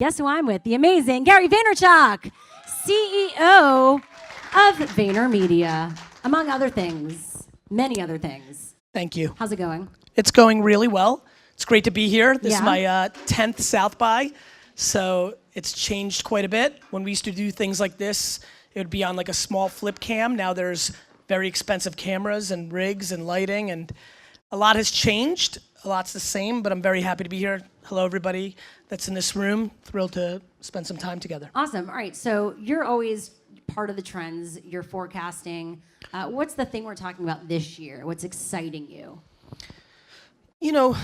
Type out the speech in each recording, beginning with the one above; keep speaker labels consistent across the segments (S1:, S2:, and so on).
S1: Guess who I'm with? The amazing Gary Vaynerchuk, CEO of VaynerMedia, among other things, many other things.
S2: Thank you.
S1: How's it going?
S2: It's going really well. It's great to be here. This
S1: Yeah.
S2: is my 10th South by, so it's changed quite a bit. When we used to do things like this, it would be on like a small flip cam. Now there's very expensive cameras and rigs and lighting, and a lot has changed. A lot's the same, but I'm very happy to be here. Hello, everybody that's in this room. Thrilled to spend some time together.
S1: Awesome. All right, so you're always part of the trends. You're forecasting. What's the thing we're talking about this year? What's exciting you?
S2: You know,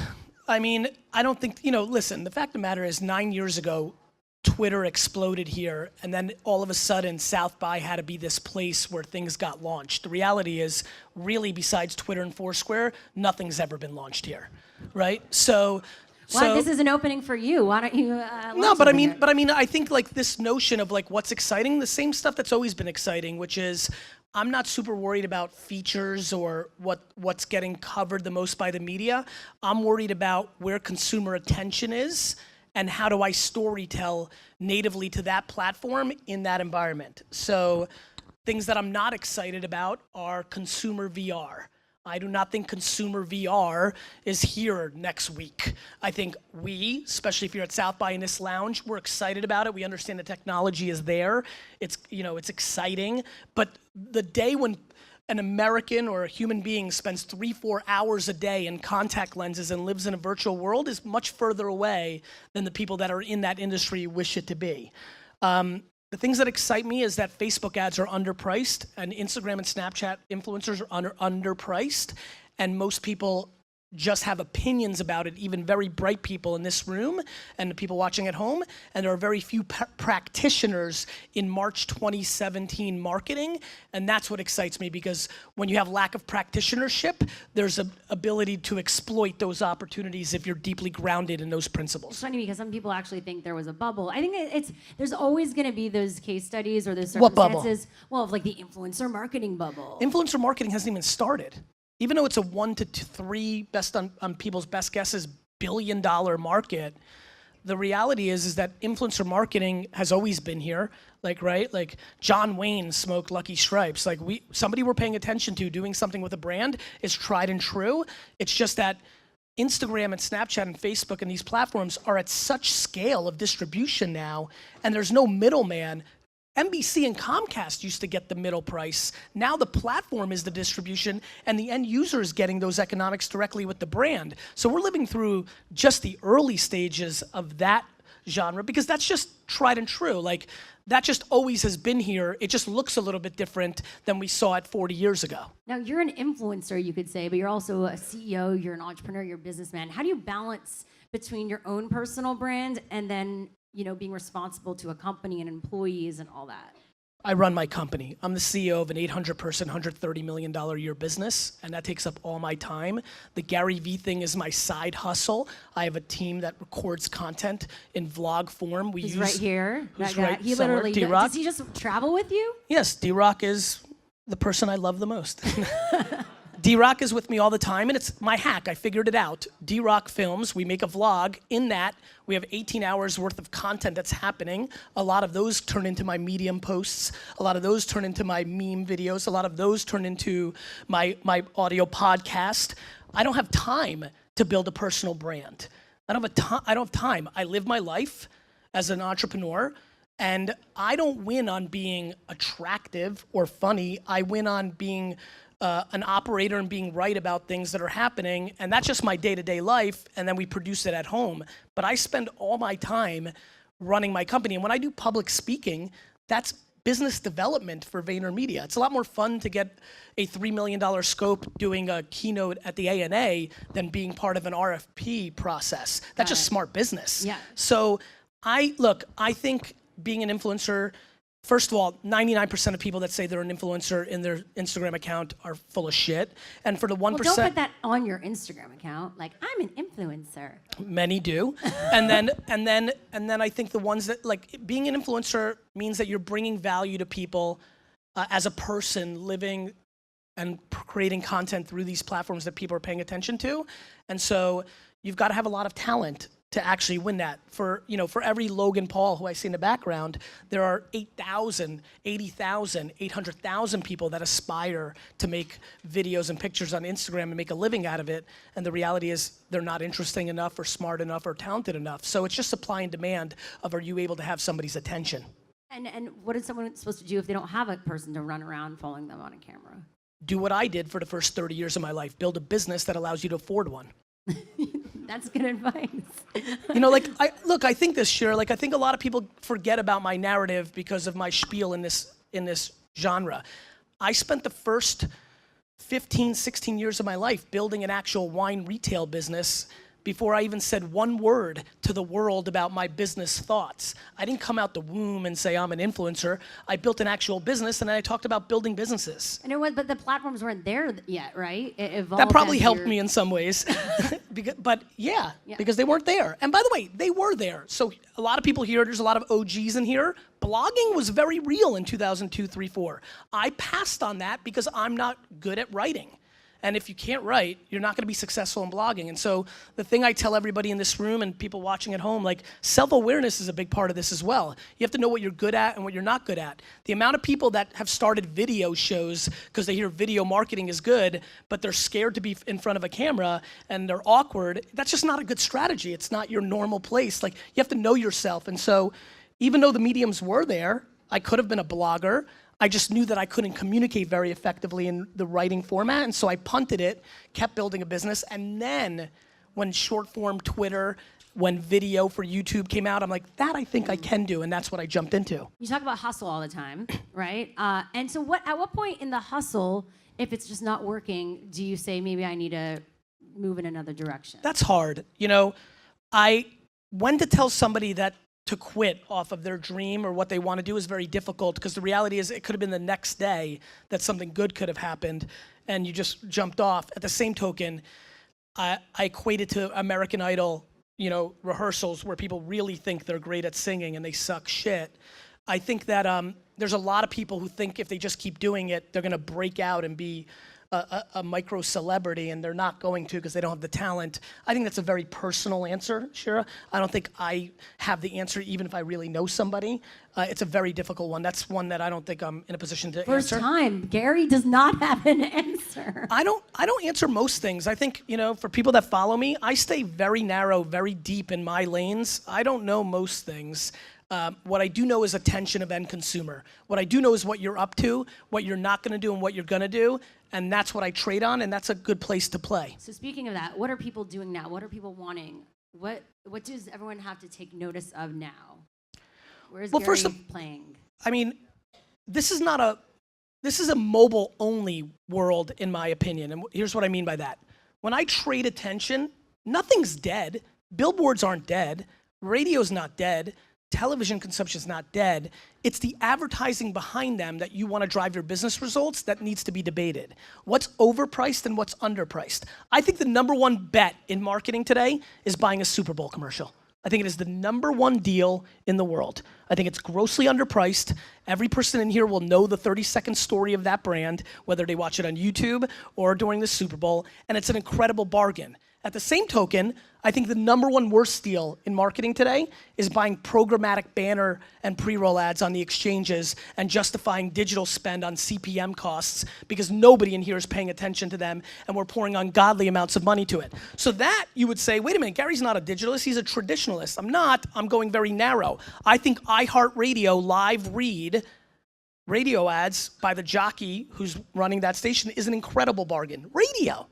S2: I mean, I don't think, listen, the fact of the matter is 9 years ago, Twitter exploded here, and then all of a sudden, South by had to be this place where things got launched. The reality is, really, besides Twitter and Foursquare, nothing's ever been launched here, right?
S1: Well, this is an opening for you. Why don't you?
S2: No, but I mean, I think like this notion of like what's exciting, the same stuff that's always been exciting, which is I'm not super worried about features or what's getting covered the most by the media. I'm worried about where consumer attention is and how do I storytell natively to that platform in that environment. So things that I'm not excited about are consumer VR. I do not think consumer VR is here next week. I think we, especially if you're at South by in this lounge, we're excited about it. We understand the technology is there. It's exciting. But the day when an American or a human being spends 3-4 hours a day in contact lenses and lives in a virtual world is much further away than the people that are in that industry wish it to be. The things that excite me is that Facebook ads are underpriced and Instagram and Snapchat influencers are underpriced, and most people just have opinions about it, even very bright people in this room and the people watching at home, and there are very few practitioners in March 2017 marketing, and that's what excites me, because when you have lack of practitionership, there's an ability to exploit those opportunities if you're deeply grounded in those principles.
S1: It's funny because some people actually think there was a bubble. I think there's always going to be those case studies or those circumstances.
S2: What bubble?
S1: Well, like the influencer marketing bubble.
S2: Influencer marketing hasn't even started. Even though it's a 1 to 3 best on people's best guesses billion-dollar market, the reality is that influencer marketing has always been here. Like John Wayne smoked Lucky Stripes. Somebody we're paying attention to doing something with a brand is tried and true. It's just that Instagram and Snapchat and Facebook and these platforms are at such scale of distribution now, and there's no middleman. NBC and Comcast used to get the middle price. Now the platform is the distribution, and the end user is getting those economics directly with the brand. So we're living through just the early stages of that genre, because that's just tried and true. Like, that just always has been here. It just looks a little bit different than we saw it 40 years ago.
S1: Now, you're an influencer, you could say, but you're also a CEO, you're an entrepreneur, you're a businessman. How do you balance between your own personal brand and then being responsible to a company and employees and all that?
S2: I run my company. I'm the CEO of an 800-person, $130 million a year business, and that takes up all my time. The Garyvee thing is my side hustle. I have a team that records content in vlog form.
S1: He's right here.
S2: Who's
S1: that guy.
S2: right
S1: He
S2: somewhere.
S1: literally
S2: D-Rock.
S1: Does he just travel with you?
S2: Yes, D-Rock is the person I love the most. D-Rock is with me all the time, and it's my hack. I figured it out. D-Rock films. We make a vlog. In that, we have 18 hours worth of content that's happening. A lot of those turn into my Medium posts. A lot of those turn into my meme videos. A lot of those turn into my audio podcast. I don't have time to build a personal brand. I don't have time. I live my life as an entrepreneur, and I don't win on being attractive or funny. I win on being an operator and being right about things that are happening, and that's just my day-to-day life, and then we produce it at home. But I spend all my time running my company, and when I do public speaking, that's business development for VaynerMedia. It's a lot more fun to get a $3 million scope doing a keynote at the ANA than being part of an RFP process. That's just smart business.
S1: Yeah.
S2: So I think being an influencer, first of all, 99% of people that say they're an influencer in their Instagram account are full of shit. And for the 1%...
S1: Well, don't put that on your Instagram account. Like, I'm an influencer.
S2: Many do. and then I think the ones that, like, being an influencer means that you're bringing value to people as a person living and creating content through these platforms that people are paying attention to. And so you've got to have a lot of talent to actually win that. For every Logan Paul who I see in the background, there are 8,000, 80,000, 800,000 people that aspire to make videos and pictures on Instagram and make a living out of it. And the reality is they're not interesting enough or smart enough or talented enough. So it's just supply and demand of, are you able to have somebody's attention?
S1: And what is someone supposed to do if they don't have a person to run around following them on a camera?
S2: Do what I did for the first 30 years of my life. Build a business that allows you to afford one.
S1: That's good advice.
S2: I think this, Shira, I think a lot of people forget about my narrative because of my spiel in this genre. I spent the first 15, 16 years of my life building an actual wine retail business before I even said one word to the world about my business thoughts. I didn't come out the womb and say I'm an influencer. I built an actual business, and then I talked about building businesses.
S1: I know what, but the platforms weren't there yet, right? It evolved.
S2: That probably helped me in some ways. Because they weren't there. And by the way, they were there. So a lot of people here, there's a lot of OGs in here. Blogging was very real in 2002, 3, 4. I passed on that because I'm not good at writing. And if you can't write, you're not gonna be successful in blogging. And so the thing I tell everybody in this room and people watching at home, self-awareness is a big part of this as well. You have to know what you're good at and what you're not good at. The amount of people that have started video shows because they hear video marketing is good, but they're scared to be in front of a camera and they're awkward, that's just not a good strategy. It's not your normal place. You have to know yourself. And so even though the mediums were there, I could have been a blogger. I just knew that I couldn't communicate very effectively in the writing format, and so I punted it, kept building a business, and then when short form Twitter, when video for YouTube came out, I'm like, that I think I can do, and that's what I jumped into.
S1: You talk about hustle all the time, right? And so at what point in the hustle, if it's just not working, do you say, maybe I need to move in another direction?
S2: That's hard. When to tell somebody that to quit off of their dream or what they want to do is very difficult, because the reality is it could have been the next day that something good could have happened and you just jumped off. At the same token, I equate it to American Idol, rehearsals where people really think they're great at singing and they suck shit. I think that there's a lot of people who think if they just keep doing it, they're gonna break out and be a micro celebrity, and they're not going to because they don't have the talent. I think that's a very personal answer, Shira. I don't think I have the answer even if I really know somebody. It's a very difficult one. That's one that I don't think I'm in a position to answer.
S1: First time, Gary does not have an answer.
S2: I don't answer most things. I think, for people that follow me, I stay very narrow, very deep in my lanes. I don't know most things. What I do know is attention of end consumer. What I do know is what you're up to, what you're not gonna do, and what you're gonna do, and that's what I trade on, and that's a good place to play.
S1: So speaking of that, what are people doing now? What are people wanting? What does everyone have to take notice of now? Where's Gary playing?
S2: I mean, this is a mobile-only world, in my opinion, and here's what I mean by that. When I trade attention, nothing's dead. Billboards aren't dead. Radio's not dead. Television consumption's not dead. It's the advertising behind them that you want to drive your business results that needs to be debated. What's overpriced and what's underpriced? I think the number one bet in marketing today is buying a Super Bowl commercial. I think it is the number one deal in the world. I think it's grossly underpriced. Every person in here will know the 30-second story of that brand, whether they watch it on YouTube or during the Super Bowl, and it's an incredible bargain. At the same token, I think the number one worst deal in marketing today is buying programmatic banner and pre-roll ads on the exchanges and justifying digital spend on CPM costs because nobody in here is paying attention to them and we're pouring ungodly amounts of money to it. So that, you would say, wait a minute, Gary's not a digitalist, he's a traditionalist. I'm not, I'm going very narrow. I think iHeartRadio live read radio ads by the jockey who's running that station is an incredible bargain. Radio.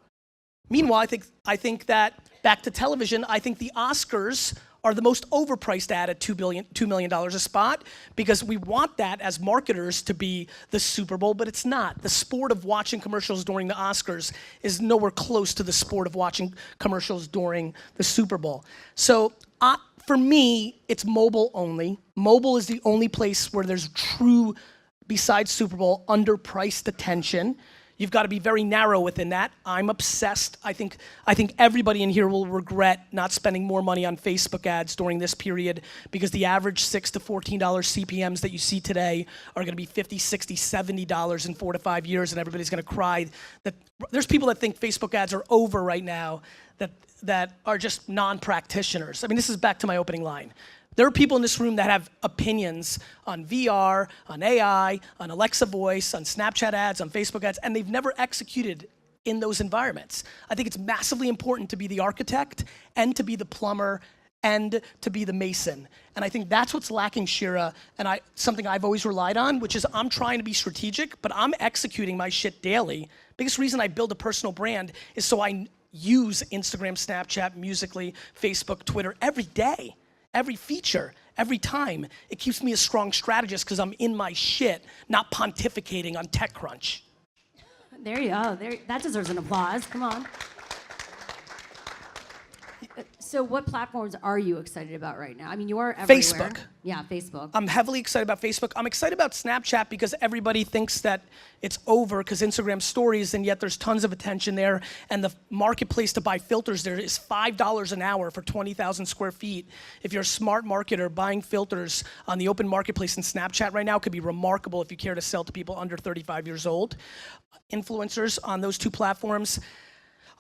S2: Meanwhile, I think that, back to television, I think the Oscars are the most overpriced ad at $2 million a spot because we want that as marketers to be the Super Bowl, but it's not. The sport of watching commercials during the Oscars is nowhere close to the sport of watching commercials during the Super Bowl. So for me, it's mobile only. Mobile is the only place where there's true, besides Super Bowl, underpriced attention. You've got to be very narrow within that. I'm obsessed. I think everybody in here will regret not spending more money on Facebook ads during this period, because the average $6 to $14 CPMs that you see today are going to be $50, $60, $70 in 4 to 5 years, and everybody's going to cry. That there's people that think Facebook ads are over right now that are just non-practitioners. I mean, this is back to my opening line. There are people in this room that have opinions on VR, on AI, on Alexa voice, on Snapchat ads, on Facebook ads, and they've never executed in those environments. I think it's massively important to be the architect and to be the plumber and to be the mason. And I think that's what's lacking, Shira, and something I've always relied on, which is I'm trying to be strategic, but I'm executing my shit daily. Biggest reason I build a personal brand is so I use Instagram, Snapchat, Musical.ly, Facebook, Twitter every day. Every feature, every time. It keeps me a strong strategist because I'm in my shit, not pontificating on TechCrunch.
S1: There you go. That deserves an applause. Come on. So what platforms are you excited about right now? I mean, you are everywhere.
S2: Facebook.
S1: Yeah, Facebook.
S2: I'm heavily excited about Facebook. I'm excited about Snapchat because everybody thinks that it's over because Instagram stories, and yet there's tons of attention there. And the marketplace to buy filters there is $5 an hour for 20,000 square feet. If you're a smart marketer, buying filters on the open marketplace in Snapchat right now could be remarkable if you care to sell to people under 35 years old. Influencers on those two platforms.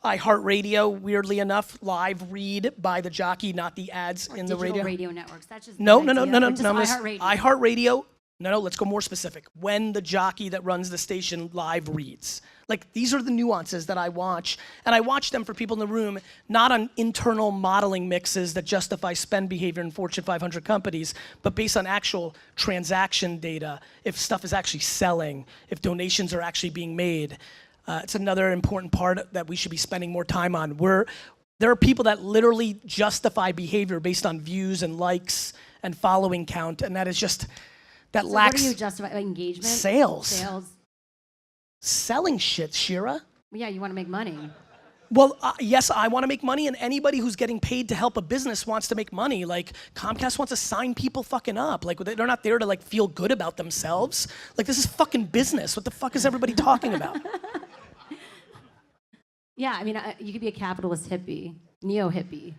S2: iHeartRadio, weirdly enough, live read by the jockey, not the ads in the radio.
S1: Radio networks. That's just
S2: No.
S1: iHeartRadio.
S2: iHeartRadio. No, let's go more specific. When the jockey that runs the station live reads. Like, these are the nuances that I watch, and I watch them for people in the room, not on internal modeling mixes that justify spend behavior in Fortune 500 companies, but based on actual transaction data, if stuff is actually selling, if donations are actually being made. It's another important part that we should be spending more time on. There are people that literally justify behavior based on views and likes and following count, and that is just, that lacks.
S1: What do you justify? Engagement?
S2: Sales. Selling shit, Shira.
S1: Yeah, you want to make money.
S2: Well, yes, I want to make money, and anybody who's getting paid to help a business wants to make money. Like, Comcast wants to sign people fucking up. Like, they're not there to like feel good about themselves. Like, this is fucking business. What the fuck is everybody talking about?
S1: Yeah, I mean, you could be a capitalist hippie, neo-hippie.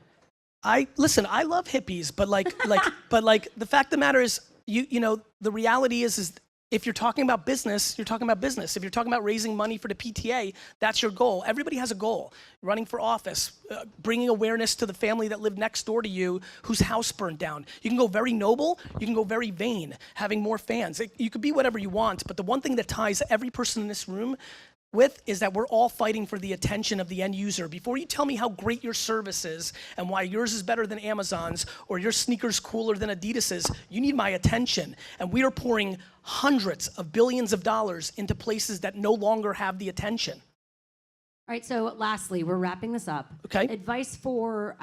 S2: Listen, I love hippies, but the fact of the matter is, you know, the reality is if you're talking about business, you're talking about business. If you're talking about raising money for the PTA, that's your goal. Everybody has a goal. Running for office, bringing awareness to the family that lived next door to you whose house burned down. You can go very noble, you can go very vain, having more fans. You could be whatever you want, but the one thing that ties every person in this room is that we're all fighting for the attention of the end user. Before you tell me how great your service is and why yours is better than Amazon's or your sneakers cooler than Adidas's, you need my attention. And we are pouring hundreds of billions of dollars into places that no longer have the attention.
S1: All right, so lastly, we're wrapping this up.
S2: Okay.
S1: Advice for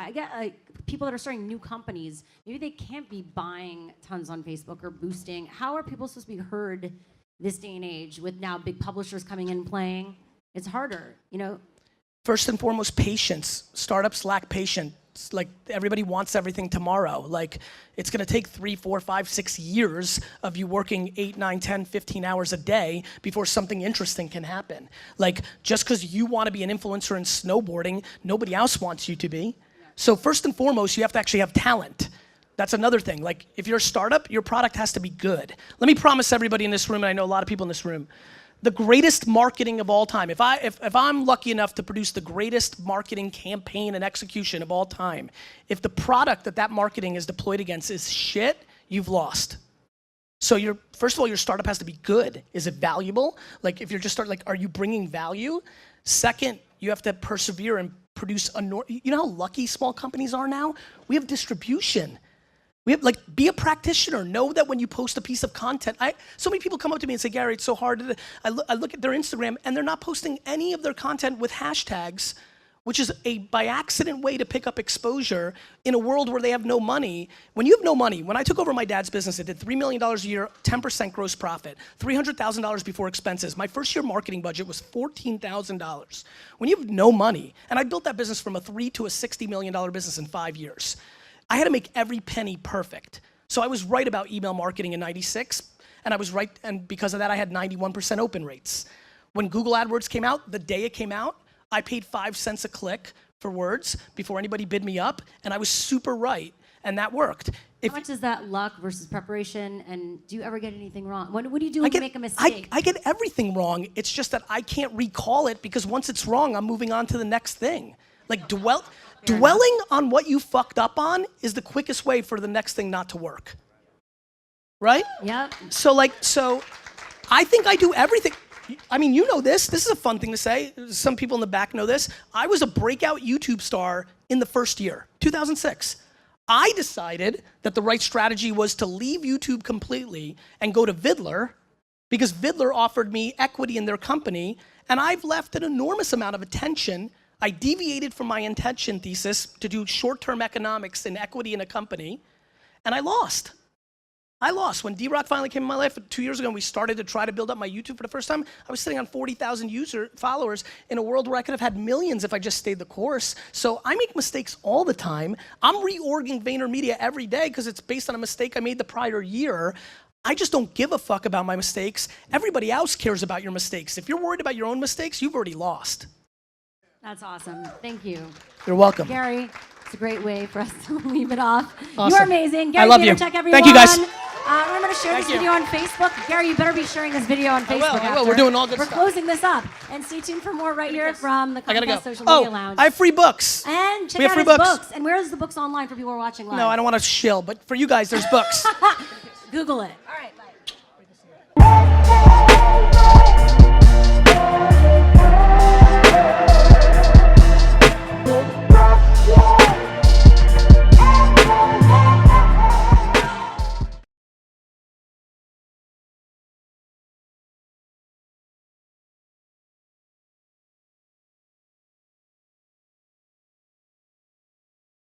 S1: people that are starting new companies. Maybe they can't be buying tons on Facebook or boosting. How are people supposed to be heard this day and age with now big publishers coming in and playing? It's harder, you know?
S2: First and foremost, patience. Startups lack patience. Like, everybody wants everything tomorrow. Like, it's gonna take 3, 4, 5, 6 years of you working 8, 9, 10, 15 hours a day before something interesting can happen. Like, just because you wanna be an influencer in snowboarding, nobody else wants you to be. So first and foremost, you have to actually have talent. That's another thing. Like, if you're a startup, your product has to be good. Let me promise everybody in this room, and I know a lot of people in this room, the greatest marketing of all time, if I'm lucky enough to produce the greatest marketing campaign and execution of all time, if the product that marketing is deployed against is shit, you've lost. So first of all, your startup has to be good. Is it valuable? Like, if you're just are you bringing value? Second, you have to persevere and produce you know how lucky small companies are now? We have distribution. We have, be a practitioner. Know that when you post a piece of content, so many people come up to me and say, Gary, it's so hard. I look at their Instagram and they're not posting any of their content with hashtags, which is a by accident way to pick up exposure in a world where they have no money. When you have no money, when I took over my dad's business, it did $3 million a year, 10% gross profit, $300,000 before expenses. My first year marketing budget was $14,000. When you have no money, and I built that business from a $3 to a $60 million business in 5 years. I had to make every penny perfect. So I was right about email marketing in '96, and I was right, and because of that, I had 91% open rates. When Google AdWords came out, the day it came out, I paid 5 cents a click for words before anybody bid me up, and I was super right, and that worked.
S1: How much is that luck versus preparation, and do you ever get anything wrong? What do you do when you make a mistake?
S2: I get everything wrong. It's just that I can't recall it because once it's wrong, I'm moving on to the next thing. Like dwelling on what you fucked up on is the quickest way for the next thing not to work. Right?
S1: Yep.
S2: So I think I do everything. I mean, you know this. This is a fun thing to say. Some people in the back know this. I was a breakout YouTube star in the first year, 2006. I decided that the right strategy was to leave YouTube completely and go to Vidler because Vidler offered me equity in their company, and I've left an enormous amount of attention. I deviated from my intention thesis to do short-term economics and equity in a company, and I lost. When D-Rock finally came in my life 2 years ago and we started to try to build up my YouTube for the first time, I was sitting on 40,000 followers in a world where I could have had millions if I just stayed the course. So I make mistakes all the time. I'm reorging VaynerMedia every day because it's based on a mistake I made the prior year. I just don't give a fuck about my mistakes. Everybody else cares about your mistakes. If you're worried about your own mistakes, you've already lost.
S1: That's awesome. Thank you.
S2: You're welcome.
S1: Gary, it's a great way for us to leave it off.
S2: Awesome.
S1: You're amazing. Gary,
S2: I love you.
S1: Vaynerchuk, everyone.
S2: Thank you, guys.
S1: Remember to share this video on Facebook. Gary, you better be sharing this video on Facebook.
S2: I will. We're doing all good stuff.
S1: We're closing this up. And stay tuned for more right here from the Comcast Social Media Lounge.
S2: I have free books.
S1: And check
S2: We have
S1: out
S2: free
S1: his
S2: books.
S1: books. And where's the books online for people who are watching live?
S2: No, I don't want to shill, but for you guys, there's books.
S1: Google it. All right.